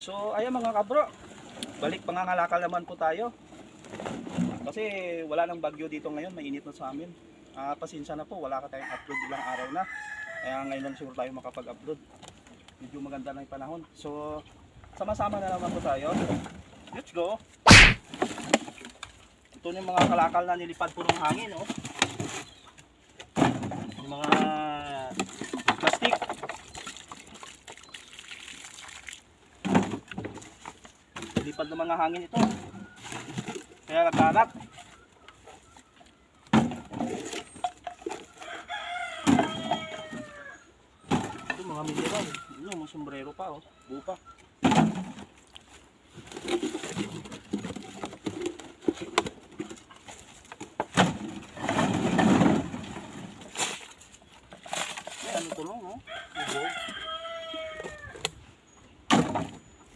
So ayan mga kabro, balik pangangalakal naman po tayo. Kasi wala nang bagyo dito ngayon, mainit na sa amin. Pasensya na po, wala ka tayong upload ilang araw na. Kaya ngayon lang siguro tayo makapag-upload. Medyo maganda na yung panahon. So sama-sama na naman po tayo. Let's go! Ito yung mga kalakal na nilipad po ng hangin. Oh. Yung mga plastic. Lipad ng mga hangin ito. Kaya nagkalat. Ito mga mineral. Ito mga sombrero pa. Oh. Buo pa.